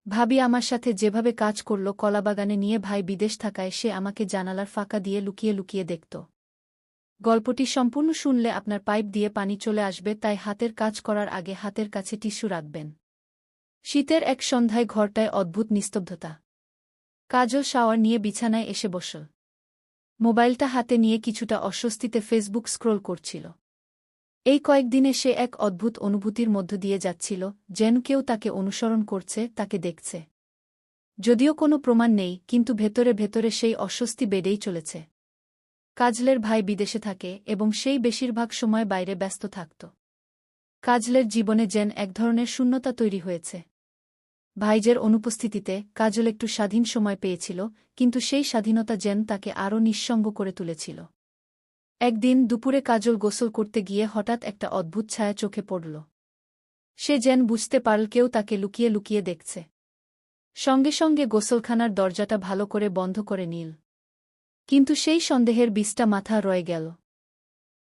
ভাবি আমার সাথে যেভাবে কাজ করল কলাবাগানে নিয়ে ভাই বিদেশ থাকায় সে আমাকে জানালার ফাঁকা দিয়ে লুকিয়ে লুকিয়ে দেখত। গল্পটি সম্পূর্ণ শুনলে আপনার পাইপ দিয়ে পানি চলে আসবে, তাই হাতের কাজ করার আগে হাতের কাছে টিস্যু রাখবেন। শীতের এক সন্ধ্যায় ঘরটায় অদ্ভুত নিস্তব্ধতা। কাজল শাওয়ার নিয়ে বিছানায় এসে বসল। মোবাইলটা হাতে নিয়ে কিছুটা অস্বস্তিতে ফেসবুক স্ক্রোল করছিল। এই কয়েকদিনে সে এক অদ্ভুত অনুভূতির মধ্য দিয়ে যাচ্ছিল, যেন কেউ তাকে অনুসরণ করছে, তাকে দেখছে। যদিও কোনো প্রমাণ নেই, কিন্তু ভেতরে ভেতরে সেই অস্বস্তি বেড়েই চলেছে। কাজলের ভাই বিদেশে থাকে এবং সেই বেশিরভাগ সময় বাইরে ব্যস্ত থাকত। কাজলের জীবনে যেন এক ধরনের শূন্যতা তৈরি হয়েছে। ভাইজের অনুপস্থিতিতে কাজল একটু স্বাধীন সময় পেয়েছিল, কিন্তু সেই স্বাধীনতা যেন তাকে আরও নিঃসঙ্গ করে তুলেছিল। একদিন দুপুরে কাজল গোসল করতে গিয়ে হঠাৎ একটা অদ্ভুত ছায়া চোখে পড়ল। সে যেন বুঝতে পারল কেউ তাকে লুকিয়ে লুকিয়ে দেখছে। সঙ্গে সঙ্গে গোসলখানার দরজাটা ভালো করে বন্ধ করে নিল। কিন্তু সেই সন্দেহের বিষটা মাথা রয়ে গেল।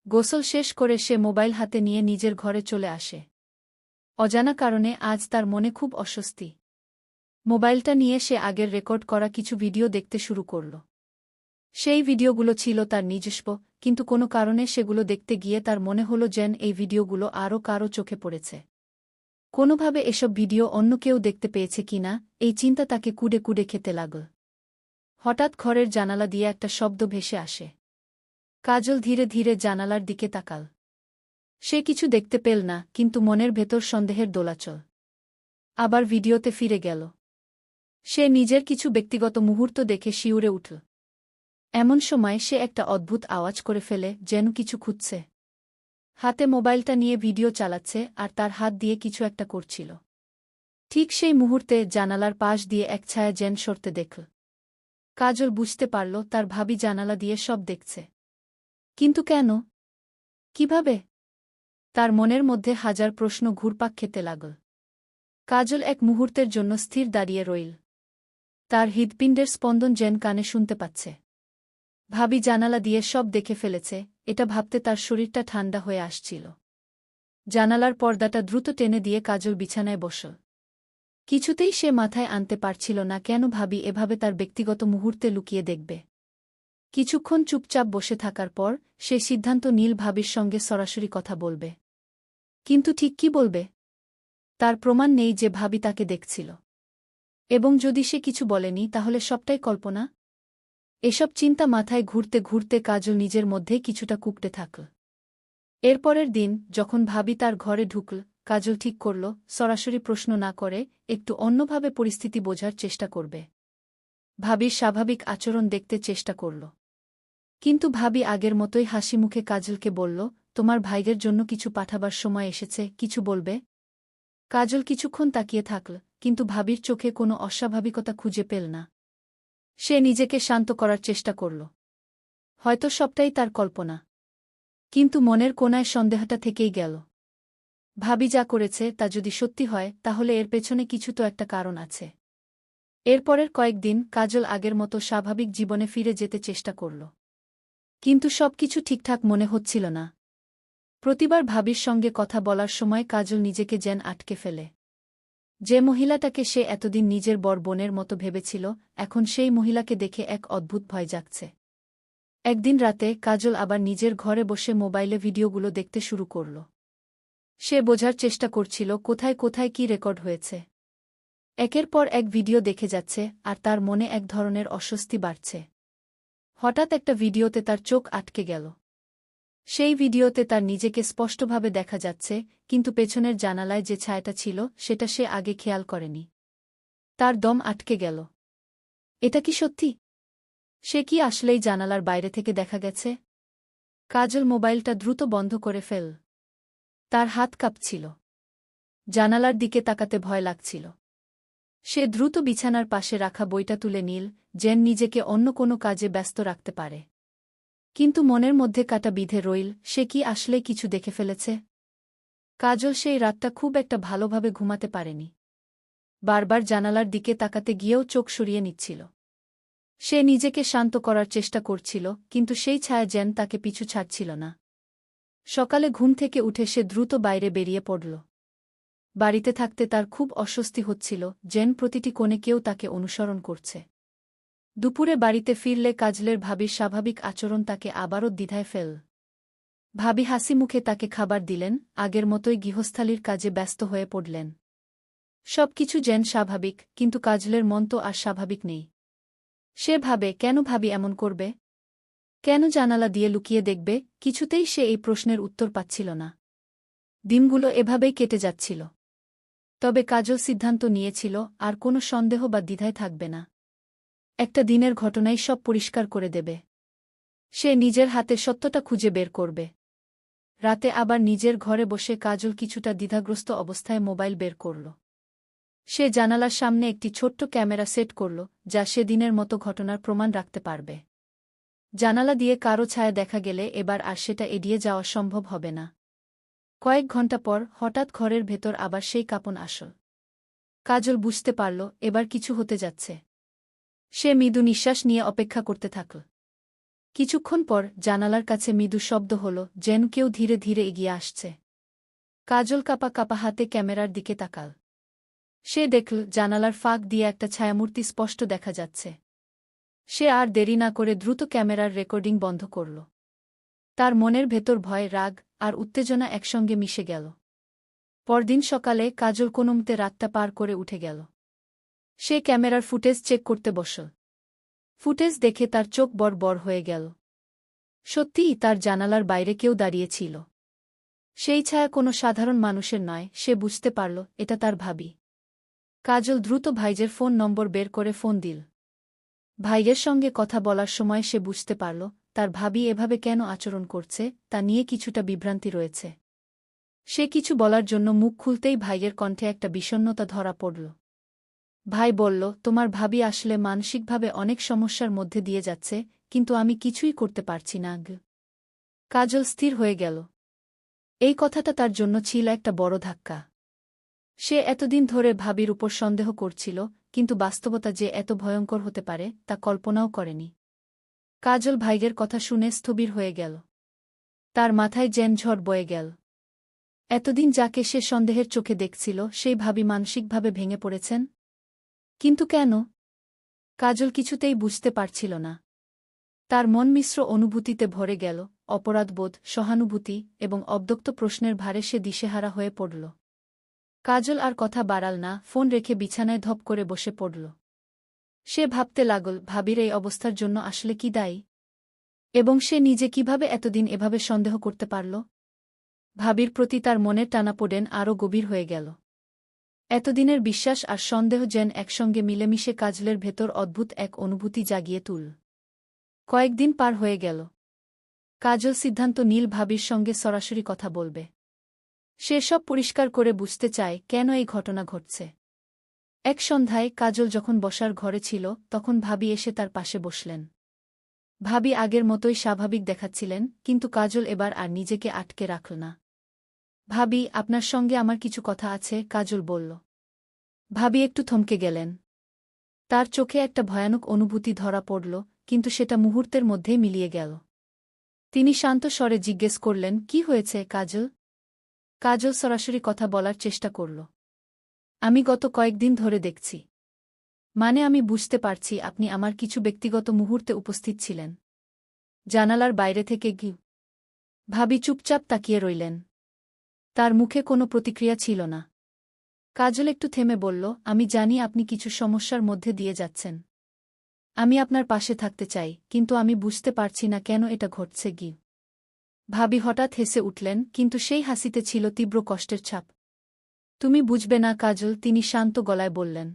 গোসল শেষ করে সে মোবাইল হাতে নিয়ে নিজের ঘরে চলে আসে। অজানা কারণে আজ তার মনে খুব অস্বস্তি। মোবাইলটা নিয়ে সে আগের রেকর্ড করা কিছু ভিডিও দেখতে শুরু করল। সেই ভিডিওগুলো ছিল তার নিজস্ব, কিন্তু কোনো কারণে সেগুলো দেখতে গিয়ে তার মনে হলো যেন এই ভিডিওগুলো আরও কারও চোখে পড়েছে। কোনোভাবে এসব ভিডিও অন্য কেউ দেখতে পেয়েছে কিনা, এই চিন্তা তাকে কুডে কুডে খেতে লাগল। হঠাৎ ঘরের জানালা দিয়ে একটা শব্দ ভেসে আসে। কাজল ধীরে ধীরে জানালার দিকে তাকাল। সে কিছু দেখতে পেল না, কিন্তু মনের ভেতর সন্দেহের দোলাচল। আবার ভিডিওতে ফিরে গেল। সে নিজের কিছু ব্যক্তিগত মুহূর্ত দেখে শিউরে উঠল। এমন সময় সে একটা অদ্ভুত আওয়াজ করে ফেলে, যেন কিছু খুঁজছে। হাতে মোবাইলটা নিয়ে ভিডিও চালাচ্ছে আর তার হাত দিয়ে কিছু একটা করছিল। ঠিক সেই মুহূর্তে জানালার পাশ দিয়ে এক ছায়া যেন সরতে দেখল। কাজল বুঝতে পারল তার ভাবি জানালা দিয়ে সব দেখছে। কিন্তু কেন? কিভাবে? তার মনের মধ্যে হাজার প্রশ্ন ঘুরপাক খেতে লাগল। কাজল এক মুহূর্তের জন্য স্থির দাঁড়িয়ে রইল। তার হৃৎপিণ্ডের স্পন্দন যেন কানে শুনতে পাচ্ছে। ভাবি জানালা দিয়ে সব দেখে ফেলেছে, এটা ভাবতে তার শরীরটা ঠান্ডা হয়ে আসছিল। জানালার পর্দাটা দ্রুত টেনে দিয়ে কাজল বিছানায় বসল। কিছুতেই সে মাথায় আনতে পারছিল না কেন ভাবি এভাবে তার ব্যক্তিগত মুহূর্তে লুকিয়ে দেখবে। কিছুক্ষণ চুপচাপ বসে থাকার পর সে সিদ্ধান্ত নিল ভাবির সঙ্গে সরাসরি কথা বলবে। কিন্তু ঠিক কি বলবে? তার প্রমাণ নেই যে ভাবি তাকে দেখছিল। এবং যদি সে কিছু বলেনি তাহলে সবটাই কল্পনা। এসব চিন্তা মাথায় ঘুরতে ঘুরতে কাজল নিজের মধ্যে কিছুটা কুঁকড়ে থাকল। এরপরের দিন যখন ভাবি তার ঘরে ঢুকল, কাজল ঠিক করল সরাসরি প্রশ্ন না করে একটু অন্যভাবে পরিস্থিতি বোঝার চেষ্টা করবে। ভাবির স্বাভাবিক আচরণ দেখতে চেষ্টা করল। কিন্তু ভাবি আগের মতোই হাসি মুখে কাজলকে বলল, তোমার ভাইদের জন্য কিছু পাঠাবার সময় এসেছে, কিছু বলবে? কাজল কিছুক্ষণ তাকিয়ে থাকল, কিন্তু ভাবির চোখে কোনো অস্বাভাবিকতা খুঁজে পেল না। সে নিজেকে শান্ত করার চেষ্টা করল। হয়তো সবটাই তার কল্পনা। কিন্তু মনের কোণায় সন্দেহটা থেকেই গেল। ভাবি যা করেছে তা যদি সত্যি হয় তাহলে এর পেছনে কিছু তো একটা কারণ আছে। এরপরের কয়েকদিন কাজল আগের মতো স্বাভাবিক জীবনে ফিরে যেতে চেষ্টা করল। কিন্তু সবকিছু ঠিকঠাক মনে হচ্ছিল না। প্রতিবার ভাবির সঙ্গে কথা বলার সময় কাজল নিজেকে যেন আটকে ফেলে। যে মহিলাটাকে সে এতদিন নিজের বড় বোনের মতো ভেবেছিল, এখন সেই মহিলাকে দেখে এক অদ্ভুত ভয় জাগছে। একদিন রাতে কাজল আবার নিজের ঘরে বসে মোবাইলে ভিডিওগুলো দেখতে শুরু করল। সে বোঝার চেষ্টা করছিল কোথায় কোথায় কি রেকর্ড হয়েছে। একের পর এক ভিডিও দেখে যাচ্ছে আর তার মনে এক ধরনের অস্বস্তি বাড়ছে। হঠাৎ একটা ভিডিওতে তার চোখ আটকে গেল। সেই ভিডিওতে তার নিজেকে স্পষ্টভাবে দেখা যাচ্ছে, কিন্তু পেছনের জানালায় যে ছায়াটা ছিল সেটা সে আগে খেয়াল করেনি। তার দম আটকে গেল। এটা কি সত্যি? সে কি আসলেই জানালার বাইরে থেকে দেখা গেছে? কাজল মোবাইলটা দ্রুত বন্ধ করে ফেল। তার হাত কাঁপছিল। জানালার দিকে তাকাতে ভয় লাগছিল। সে দ্রুত বিছানার পাশে রাখা বইটা তুলে নিল, যেন নিজেকে অন্য কোনো কাজে ব্যস্ত রাখতে পারে। কিন্তু মনের মধ্যে কাটা বিঁধে রইল, সে কি আসলে কিছু দেখে ফেলেছে? কাজল সেই রাতটা খুব একটা ভালোভাবে ঘুমাতে পারেনি। বারবার জানালার দিকে তাকাতে গিয়েও চোখ সরিয়ে নিচ্ছিল। সে নিজেকে শান্ত করার চেষ্টা করছিল, কিন্তু সেই ছায়া যেন তাকে পিছু ছাড়ছিল না। সকালে ঘুম থেকে উঠে সে দ্রুত বাইরে বেরিয়ে পড়ল। বাড়িতে থাকতে তার খুব অস্বস্তি হচ্ছিল, যেন প্রতিটি কোণে কেউ তাকে অনুসরণ করছে। দুপুরে বাড়িতে ফিরলে কাজলের ভাবির স্বাভাবিক আচরণ তাকে আবারও দ্বিধায় ফেল। ভাবি হাসি মুখে তাকে খাবার দিলেন, আগের মতোই গৃহস্থালির কাজে ব্যস্ত হয়ে পড়লেন। সবকিছু যেন স্বাভাবিক, কিন্তু কাজলের মন তো আর স্বাভাবিক নেই। সে ভাবে, কেন ভাবি এমন করবে? কেন জানালা দিয়ে লুকিয়ে দেখবে? কিছুতেই সে এই প্রশ্নের উত্তর পাচ্ছিল না। দিনগুলো এভাবেই কেটে যাচ্ছিল। তবে কাজল সিদ্ধান্ত নিয়েছিল, আর কোনো সন্দেহ বা দ্বিধায় থাকবে না। একটা দিনের ঘটনাই সব পরিষ্কার করে দেবে। সে নিজের হাতে সত্যটা খুঁজে বের করবে। রাতে আবার নিজের ঘরে বসে কাজল কিছুটা দ্বিধাগ্রস্ত অবস্থায় মোবাইল বের করল। সে জানালার সামনে একটি ছোট্ট ক্যামেরা সেট করল, যা সেদিনের মতো ঘটনার প্রমাণ রাখতে পারবে। জানালা দিয়ে কারো ছায়া দেখা গেলে এবার আর সেটা এড়িয়ে যাওয়া সম্ভব হবে না। কয়েক ঘণ্টা পর হঠাৎ ঘরের ভেতর আবার সেই কাঁপন আসল। কাজল বুঝতে পারল, এবার কিছু হতে যাচ্ছে। সে মৃদু নিঃশ্বাস নিয়ে অপেক্ষা করতে থাকল। কিছুক্ষণ পর জানালার কাছে মৃদু শব্দ হল, যেন কেউ ধীরে ধীরে এগিয়ে আসছে। কাজল কাঁপা কাঁপা হাতে ক্যামেরার দিকে তাকাল। সে দেখল জানালার ফাঁক দিয়ে একটা ছায়ামূর্তি স্পষ্ট দেখা যাচ্ছে। সে আর দেরি না করে দ্রুত ক্যামেরার রেকর্ডিং বন্ধ করল। তার মনের ভেতর ভয়, রাগ আর উত্তেজনা একসঙ্গে মিশে গেল। পরদিন সকালে কাজল কোনোমতে রাতটা পার করে উঠে গেল। সে ক্যামেরার ফুটেজ চেক করতে বসল। ফুটেজ দেখে তার চোখ বড় বড় হয়ে গেল। সত্যিই তার জানালার বাইরে কেউ দাঁড়িয়েছিল। সেই ছায়া কোনো সাধারণ মানুষের নয়, সে বুঝতে পারল এটা তার ভাবি। কাজল দ্রুত ভাইজের ফোন নম্বর বের করে ফোন দিল। ভাইয়ের সঙ্গে কথা বলার সময় সে বুঝতে পারল, তার ভাবি এভাবে কেন আচরণ করছে, তা নিয়ে কিছুটা বিভ্রান্তি রয়েছে। সে কিছু বলার জন্য মুখ খুলতেই ভাইয়ের কণ্ঠে একটা বিষণ্ণতা ধরা পড়ল। ভাই বলল, তোমার ভাবি আসলে মানসিকভাবে অনেক সমস্যার মধ্যে দিয়ে যাচ্ছে, কিন্তু আমি কিছুই করতে পারছি না। কাজল স্থির হয়ে গেল। এই কথাটা তার জন্য ছিল একটা বড় ধাক্কা। সে এতদিন ধরে ভাবির উপর সন্দেহ করছিল, কিন্তু বাস্তবতা যে এত ভয়ঙ্কর হতে পারে তা কল্পনাও করেনি। কাজল ভাইয়ের কথা শুনে স্থবির হয়ে গেল। তার মাথায় যেন ঝড় বয়ে গেল। এতদিন যাকে সে সন্দেহের চোখে দেখছিল, সেই ভাবি মানসিকভাবে ভেঙে পড়েছেন। কিন্তু কেন? কাজল কিছুতেই বুঝতে পারছিল না। তার মন মিশ্র অনুভূতিতে ভরে গেল, অপরাধবোধ, সহানুভূতি এবং অব্যক্ত প্রশ্নের ভারে সে দিশেহারা হয়ে পড়ল। কাজল আর কথা বাড়াল না, ফোন রেখে বিছানায় ধপ করে বসে পড়ল। সে ভাবতে লাগল, ভাবির এই অবস্থার জন্য আসলে কি দায়ী? এবং সে নিজে কিভাবে এতদিন এভাবে সন্দেহ করতে পারল? ভাবির প্রতি তার মনের টানাপোড়েন আরও গভীর হয়ে গেল। এতদিনের বিশ্বাস আর সন্দেহ যেন একসঙ্গে মিলেমিশে কাজলের ভেতর অদ্ভুত এক অনুভূতি জাগিয়ে তুল। কয়েকদিন পার হয়ে গেল। কাজল সিদ্ধান্ত নীল ভাবির সঙ্গে সরাসরি কথা বলবে। সে সব পরিষ্কার করে বুঝতে চায় কেন এই ঘটনা ঘটছে। এক সন্ধ্যায় কাজল যখন বসার ঘরে ছিল, তখন ভাবি এসে তার পাশে বসলেন। ভাবি আগের মতোই স্বাভাবিক দেখাচ্ছিলেন, কিন্তু কাজল এবার আর নিজেকে আটকে রাখল না। ভাবি, আপনার সঙ্গে আমার কিছু কথা আছে, কাজল বলল। ভাবি একটু থমকে গেলেন। তার চোখে একটা ভয়ানক অনুভূতি ধরা পড়ল, কিন্তু সেটা মুহূর্তের মধ্যেই মিলিয়ে গেল। তিনি শান্ত স্বরে জিজ্ঞেস করলেন, কি হয়েছে কাজল? কাজল সরাসরি কথা বলার চেষ্টা করল। আমি গত কয়েকদিন ধরে দেখছি। মানে আমি বুঝতে পারছি আপনি আমার কিছু ব্যক্তিগত মুহূর্তে উপস্থিত ছিলেন। জানালার বাইরে থেকে গি। ভাবি চুপচাপ তাকিয়ে রইলেন। তার মুখে কোনো প্রতিক্রিয়া ছিল না। কাজল একটু থেমে বলল, আমি জানি আপনি কিছু সমস্যার মধ্যে দিয়ে যাচ্ছেন। আমি আপনার পাশে থাকতে চাই, কিন্তু আমি বুঝতে পারছি না কেন এটা ঘটছে। গি। ভাবি হঠাৎ হেসে উঠলেন, কিন্তু সেই হাসিতে ছিল তীব্র কষ্টের ছাপ। তুমি বুঝবে না কাজল, তিনি শান্ত গলায় বললেন।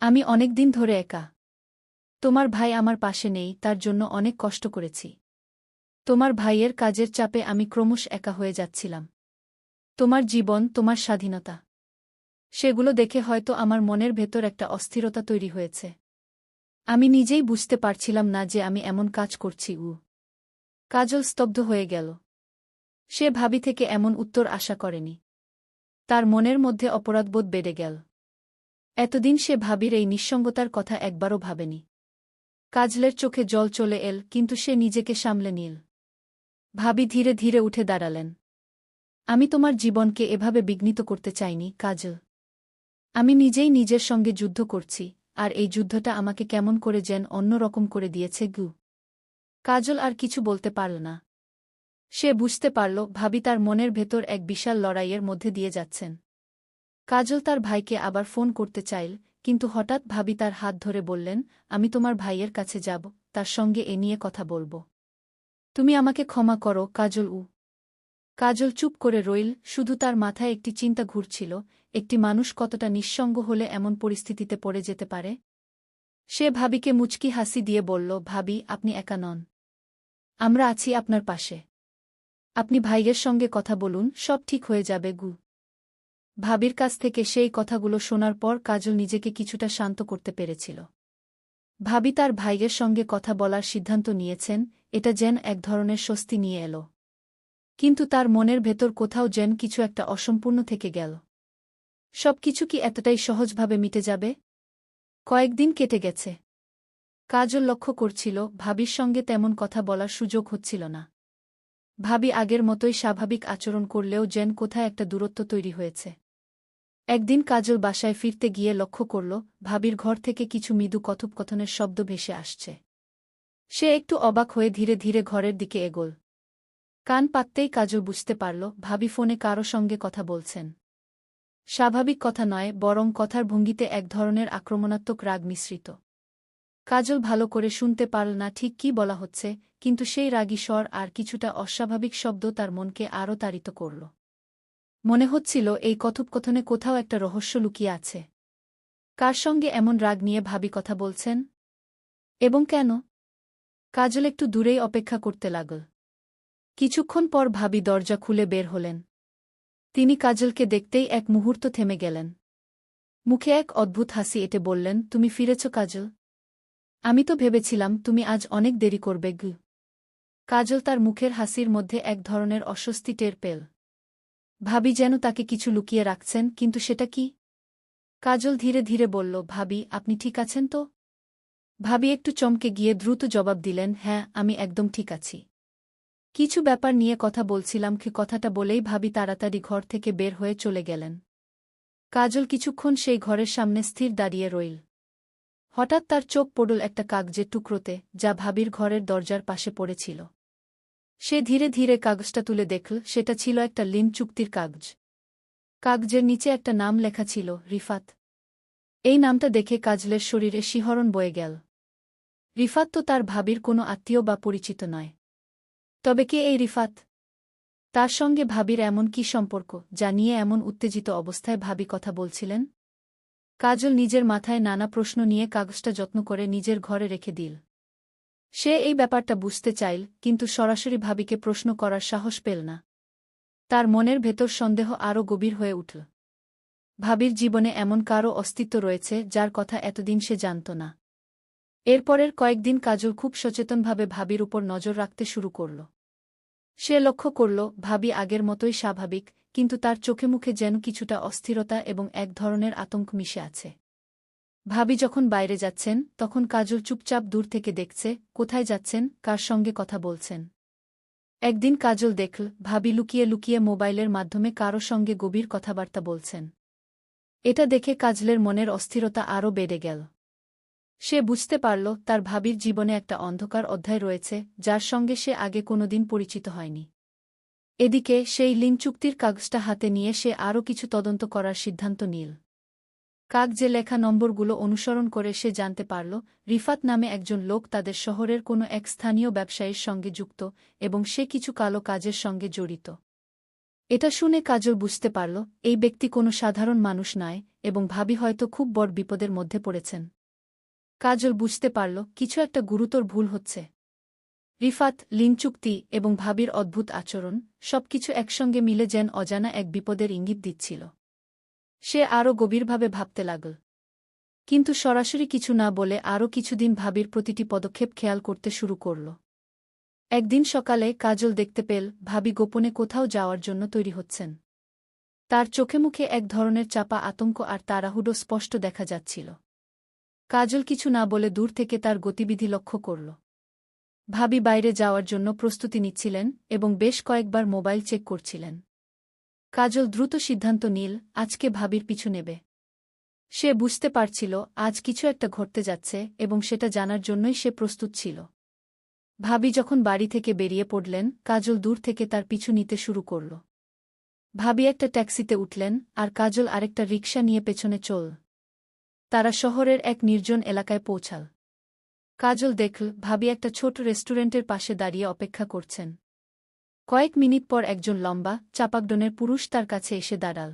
আমি অনেক দিন ধরে একা। তোমার ভাই আমার পাশে নেই, তার জন্য অনেক কষ্ট করেছি। তোমার ভাইয়ের কাজের চাপে আমি ক্রমশ একা হয়ে যাচ্ছিলাম। তোমার জীবন, তোমার স্বাধীনতা, সেগুলো দেখে হয়তো আমার মনের ভেতর একটা অস্থিরতা তৈরি হয়েছে। আমি নিজেই বুঝতে পারছিলাম না যে আমি এমন কাজ করছি। কাজল স্তব্ধ হয়ে গেল। সে ভাবি থেকে এমন উত্তর আশা করেনি। তার মনের মধ্যে অপরাধবোধ বেড়ে গেল। এতদিন সে ভাবির এই নিঃসঙ্গতার কথা একবারও ভাবেনি। কাজলের চোখে জল চলে এল, কিন্তু সে নিজেকে সামলে নিল। ভাবি ধীরে ধীরে উঠে দাঁড়ালেন। আমি তোমার জীবনকে এভাবে বিঘ্নিত করতে চাইনি, কাজল। আমি নিজেই নিজের সঙ্গে যুদ্ধ করছি, আর এই যুদ্ধটা আমাকে কেমন করে যেন অন্যরকম করে দিয়েছে গু। কাজল আর কিছু বলতে পারল না। সে বুঝতে পারল ভাবি তার মনের ভেতর এক বিশাল লড়াইয়ের মধ্যে দিয়ে যাচ্ছেন। কাজল তার ভাইকে আবার ফোন করতে চাইল, কিন্তু হঠাৎ ভাবি তার হাত ধরে বললেন, আমি তোমার ভাইয়ের কাছে যাব, তার সঙ্গে এ নিয়ে কথা বলব। তুমি আমাকে ক্ষমা করো, কাজল। কাজল চুপ করে রইল, শুধু তার মাথায় একটি চিন্তা ঘুরছিল, একটি মানুষ কতটা নিঃসঙ্গ হলে এমন পরিস্থিতিতে পড়ে যেতে পারে। সে ভাবিকে মুচকি হাসি দিয়ে বলল, ভাবি, আপনি একা নন। আমরা আছি আপনার পাশে। আপনি ভাইয়ের সঙ্গে কথা বলুন, সব ঠিক হয়ে যাবে গু। ভাবির কাছ থেকে সেই কথাগুলো শোনার পর কাজল নিজেকে কিছুটা শান্ত করতে পেরেছিল। ভাবি তার ভাইয়ের সঙ্গে কথা বলার সিদ্ধান্ত নিয়েছেন, এটা যেন এক ধরনের স্বস্তি নিয়ে এলো। কিন্তু তার মনের ভেতর কোথাও যেন কিছু একটা অসম্পূর্ণ থেকে গেল। সবকিছু কি এতটাই সহজভাবে মিটে যাবে? কয়েকদিন কেটে গেছে। কাজল লক্ষ্য করছিল ভাবির সঙ্গে তেমন কথা বলার সুযোগ হচ্ছিল না। ভাবি আগের মতোই স্বাভাবিক আচরণ করলেও যেন কোথায় একটা দূরত্ব তৈরি হয়েছে। একদিন কাজল বাসায় ফিরতে গিয়ে লক্ষ্য করল ভাবির ঘর থেকে কিছু মৃদু কথোপকথনের শব্দ ভেসে আসছে। সে একটু অবাক হয়ে ধীরে ধীরে ঘরের দিকে এগোল। কান পাততেই কাজল বুঝতে পারল ভাবি ফোনে কারো সঙ্গে কথা বলছেন। স্বাভাবিক কথা নয়, বরং কথার ভঙ্গিতে এক ধরনের আক্রমণাত্মক রাগ মিশ্রিত। কাজল ভালো করে শুনতে পারল না ঠিক কী বলা হচ্ছে, কিন্তু সেই রাগী স্বর আর কিছুটা অস্বাভাবিক শব্দ তার মনকে আরও তাড়িত করল। মনে হচ্ছিল এই কথোপকথনে কোথাও একটা রহস্য লুকিয়ে আছে। কার সঙ্গে এমন রাগ নিয়ে ভাবি কথা বলছেন? এবং কেন? কাজল একটু দূরেই অপেক্ষা করতে লাগল। কিছুক্ষণ পর ভাবি দরজা খুলে বের হলেন। তিনি কাজলকে দেখতেই এক মুহূর্ত থেমে গেলেন। মুখে এক অদ্ভুত হাসি এঁটে বললেন, তুমি ফিরেছ কাজল? আমি তো ভেবেছিলাম তুমি আজ অনেক দেরি করবে গু। কাজল তার মুখের হাসির মধ্যে এক ধরনের অস্বস্তি টের পেল। ভাবি যেন তাকে কিছু লুকিয়ে রাখছেন, কিন্তু সেটা কি? কাজল ধীরে ধীরে বলল, ভাবি, আপনি ঠিক আছেন তো? ভাবি একটু চমকে গিয়ে দ্রুত জবাব দিলেন, হ্যাঁ, আমি একদম ঠিক আছি। কিছু ব্যাপার নিয়ে কথা বলছিলাম। কথাটা বলেই ভাবি তাড়াতাড়ি ঘর থেকে বের হয়ে চলে গেলেন। কাজল কিছুক্ষণ সেই ঘরের সামনে স্থির দাঁড়িয়ে রইল। হঠাৎ তার চোখ পড়ল একটা কাগজের টুকরোতে, যা ভাবির ঘরের দরজার পাশে পড়েছিল। সে ধীরে ধীরে কাগজটা তুলে দেখল, সেটা ছিল একটা লিন চুক্তির কাগজ। কাগজের নিচে একটা নাম লেখা ছিল, রিফাত। এই নামটা দেখে কাজলের শরীরে শিহরণ বয়ে গেল। রিফাত তো তার ভাবির কোনো আত্মীয় বা পরিচিত নয়। তবে কে এই রিফাত? তার সঙ্গে ভাবির এমন কি সম্পর্ক, যা নিয়ে এমন উত্তেজিত অবস্থায় ভাবি কথা বলছিলেন? কাজল নিজের মাথায় নানা প্রশ্ন নিয়ে কাগজটা যত্ন করে নিজের ঘরে রেখে দিল। সে এই ব্যাপারটা বুঝতে চাইল, কিন্তু সরাসরি ভাবিকে প্রশ্ন করার সাহস পেল না। তার মনের ভেতর সন্দেহ আরও গভীর হয়ে উঠল। ভাবির জীবনে এমন কারও অস্তিত্ব রয়েছে যার কথা এতদিন সে জানত না। এরপরের কয়েকদিন কাজল খুব সচেতনভাবে ভাবির উপর নজর রাখতে শুরু করল। সে লক্ষ্য করল ভাবি আগের মতোই স্বাভাবিক, কিন্তু তার চোখে মুখে যেন কিছুটা অস্থিরতা এবং এক ধরনের আতঙ্ক মিশে আছে। ভাবি যখন বাইরে যাচ্ছেন, তখন কাজল চুপচাপ দূর থেকে দেখছে কোথায় যাচ্ছেন, কার সঙ্গে কথা বলছেন। একদিন কাজল দেখল ভাবি লুকিয়ে লুকিয়ে মোবাইলের মাধ্যমে কারো সঙ্গে গভীর কথাবার্তা বলছেন। এটা দেখে কাজলের মনের অস্থিরতা আরও বেড়ে গেল। সে বুঝতে পারল তার ভাবির জীবনে একটা অন্ধকার অধ্যায় রয়েছে, যার সঙ্গে সে আগে কোনোদিন পরিচিত হয়নি। এদিকে সেই লিন চুক্তির কাগজটা হাতে নিয়ে সে আরও কিছু তদন্ত করার সিদ্ধান্ত নিল। কাগজে লেখা নম্বরগুলো অনুসরণ করে সে জানতে পারল রিফাত নামে একজন লোক তাদের শহরের কোনো এক স্থানীয় ব্যবসায়ীর সঙ্গে যুক্ত, এবং সে কিছু কালো কাজের সঙ্গে জড়িত। এটা শুনে কাজল বুঝতে পারল এই ব্যক্তি কোনো সাধারণ মানুষ নয়, এবং ভাবি হয়তো খুব বড় বিপদের মধ্যে পড়েছেন। কাজল বুঝতে পারল কিছু একটা গুরুতর ভুল হচ্ছে। রিফাত, লিন চুক্তি এবং ভাবির অদ্ভুত আচরণ, সবকিছু একসঙ্গে মিলে যেন অজানা এক বিপদের ইঙ্গিত দিচ্ছিল। সে আরও গভীরভাবে ভাবতে লাগল, কিন্তু সরাসরি কিছু না বলে আরও কিছুদিন ভাবির প্রতিটি পদক্ষেপ খেয়াল করতে শুরু করল। একদিন সকালে কাজল দেখতে পেল ভাবি গোপনে কোথাও যাওয়ার জন্য তৈরি হচ্ছেন। তার চোখে মুখে এক ধরনের চাপা আতঙ্ক আর তাড়াহুড়ো স্পষ্ট দেখা যাচ্ছিল। কাজল কিছু না বলে দূর থেকে তার গতিবিধি লক্ষ্য করল। ভাবি বাইরে যাওয়ার জন্য প্রস্তুতি নিচ্ছিলেন এবং বেশ কয়েকবার মোবাইল চেক করছিলেন। কাজল দ্রুত সিদ্ধান্ত নিল আজকে ভাবির পিছু নেবে। সে বুঝতে পারছিল আজ কিছু একটা ঘটতে যাচ্ছে এবং সেটা জানার জন্যই সে প্রস্তুত ছিল। ভাবি যখন বাড়ি থেকে বেরিয়ে পড়লেন, কাজল দূর থেকে তার পিছু নিতে শুরু করল। ভাবি একটা ট্যাক্সিতে উঠলেন আর কাজল আরেকটা রিকশা নিয়ে পেছনে চল। তারা শহরের এক নির্জন এলাকায় পৌঁছাল। কাজল দেখল ভাবি একটা ছোট রেস্টুরেন্টের পাশে দাঁড়িয়ে অপেক্ষা করছেন। কয়েক মিনিট পর একজন লম্বা, চাপাকডনের পুরুষ তার কাছে এসে দাঁড়াল।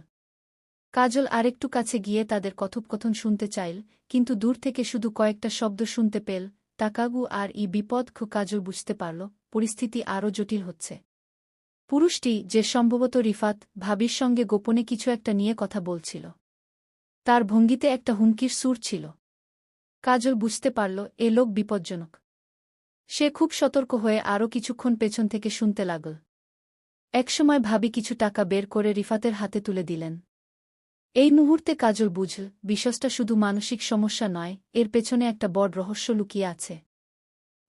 কাজল আরেকটু কাছে গিয়ে তাদের কথোপকথন শুনতে চাইল, কিন্তু দূর থেকে শুধু কয়েকটা শব্দ শুনতে পেল, টাকাগু আর বিপদ। কাজল বুঝতে পারল পরিস্থিতি আরও জটিল হচ্ছে। পুরুষটি, যে সম্ভবত রিফাত, ভাবির সঙ্গে গোপনে কিছু একটা নিয়ে কথা বলছিল। তার ভঙ্গিতে একটা হুমকির সুর ছিল। কাজল বুঝতে পারল এ লোক বিপজ্জনক। সে খুব সতর্ক হয়ে আরও কিছুক্ষণ পেছন থেকে শুনতে লাগল। একসময় ভাবি কিছু টাকা বের করে রিফাতের হাতে তুলে দিলেন। এই মুহূর্তে কাজল বুঝল বিষয়টা শুধু মানসিক সমস্যা নয়, এর পেছনে একটা বড় রহস্য লুকিয়ে আছে।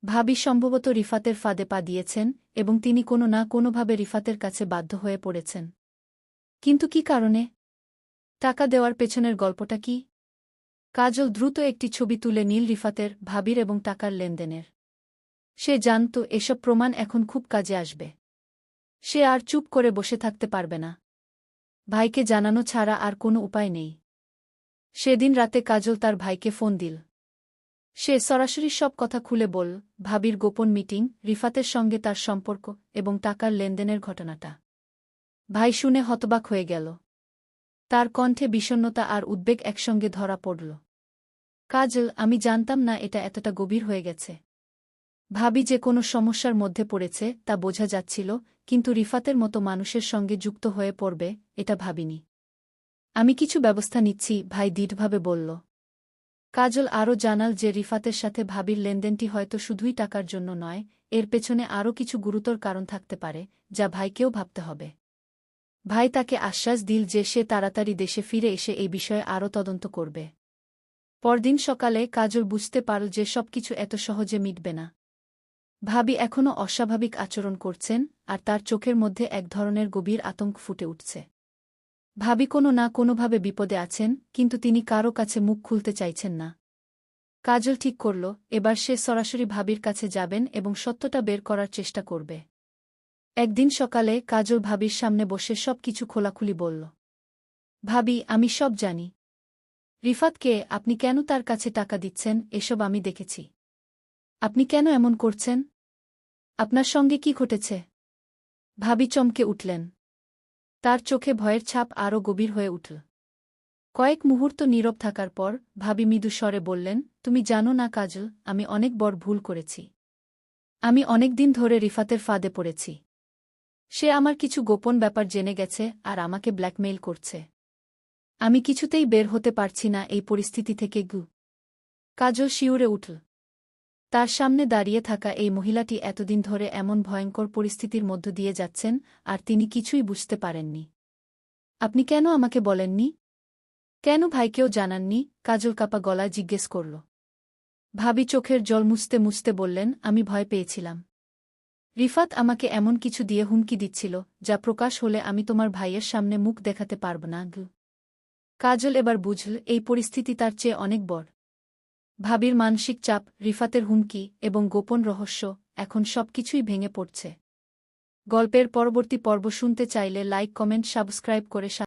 ভাবি সম্ভবত রিফাতের ফাঁদে পা দিয়েছেন এবং তিনি কোনো না কোনোভাবে রিফাতের কাছে বাধ্য হয়ে পড়েছেন। কিন্তু কী কারণে? টাকা দেওয়ার পেছনের গল্পটা কি? কাজল দ্রুত একটি ছবি তুলে নীল রিফাতের, ভাবির এবং টাকার লেনদেনের। সে জানত এসব প্রমাণ এখন খুব কাজে আসবে। সে আর চুপ করে বসে থাকতে পারবে না। ভাইকে জানানো ছাড়া আর কোনো উপায় নেই। সেদিন রাতে কাজল তার ভাইকে ফোন দিল। সে সরাসরি সব কথা খুলে বলল, ভাবির গোপন মিটিং, রিফাতের সঙ্গে তার সম্পর্ক এবং টাকার লেনদেনের ঘটনাটা। ভাই শুনে হতবাক হয়ে গেল। তার কণ্ঠে বিষণ্ণতা আর উদ্বেগ একসঙ্গে ধরা পড়ল। কাজল, আমি জানতাম না এটা এতটা গভীর হয়ে গেছে। ভাবি যে কোনো সমস্যার মধ্যে পড়েছে তা বোঝা যাচ্ছিল, কিন্তু রিফাতের মতো মানুষের সঙ্গে যুক্ত হয়ে পড়বে এটা ভাবিনি। আমি কিছু ব্যবস্থা নিচ্ছি, ভাই দৃঢ়ভাবে বলল। কাজল আরও জানাল যে রিফাতের সাথে ভাবির লেনদেনটি হয়তো শুধুই টাকার জন্য নয়, এর পেছনে আরও কিছু গুরুতর কারণ থাকতে পারে, যা ভাইকেও ভাবতে হবে। ভাই তাকে আশ্বাস দিল যে সে তাড়াতাড়ি দেশে ফিরে এসে এই বিষয়ে আরও তদন্ত করবে। পরদিন সকালে কাজল বুঝতে পারল যে সবকিছু এত সহজে মিটবে না। ভাবি এখনও অস্বাভাবিক আচরণ করছেন আর তার চোখের মধ্যে এক ধরনের গভীর আতঙ্ক ফুটে উঠছে। ভাবি কোনো না কোনোভাবে বিপদে আছেন, কিন্তু তিনি কারও কাছে মুখ খুলতে চাইছেন না। কাজল ঠিক করল এবার সে সরাসরি ভাবির কাছে যাবেন এবং সত্যটা বের করার চেষ্টা করবে। একদিন সকালে কাজল ভাবির সামনে বসে সব কিছু খোলাখুলি বলল। ভাবি, আমি সব জানি। রিফাতকে, আপনি কেন তার কাছে টাকা দিচ্ছেন এসব আমি দেখেছি। আপনি কেন এমন করছেন? আপনার সঙ্গে কি ঘটেছে? ভাবি চমকে উঠলেন। তার চোখে ভয়ের ছাপ আরও গভীর হয়ে উঠল। কয়েক মুহূর্ত নীরব থাকার পর ভাবি মৃদু স্বরে বললেন, তুমি জানো না কাজল, আমি অনেক বড় ভুল করেছি। আমি অনেক দিন ধরে রিফাতের ফাঁদে পড়েছি। সে আমার কিছু গোপন ব্যাপার জেনে গেছে আর আমাকে ব্ল্যাকমেইল করছে। আমি কিছুতেই বের হতে পারছি না এই পরিস্থিতি থেকে। কাজল শিউরে উঠল। তার সামনে দাঁড়িয়ে থাকা এই মহিলাটি এতদিন ধরে এমন ভয়ঙ্কর পরিস্থিতির মধ্য দিয়ে যাচ্ছেন আর তিনি কিছুই বুঝতে পারেননি। আপনি কেন আমাকে বলেননি? কেন ভাইকেও জানাননি? কাজল কাপা গলায় জিজ্ঞেস করল। ভাবি চোখের জল মুছতে মুছতে বললেন, আমি ভয় পেয়েছিলাম। রিফাত আমাকে এমন কিছু দিয়ে হুমকি দিচ্ছিল যা প্রকাশ হলে আমি তোমার ভাইয়ের সামনে মুখ দেখাতে পারব না। কাজল এবার বুঝল এই পরিস্থিতি তার চেয়ে অনেক বড়। ভাবির মানসিক চাপ, রিফাতের হুমকি এবং গোপন রহস্য, এখন সবকিছুই ভেঙে পড়ছে। গল্পের পরবর্তী পর্ব শুনতে চাইলে লাইক, কমেন্ট, সাবস্ক্রাইব করে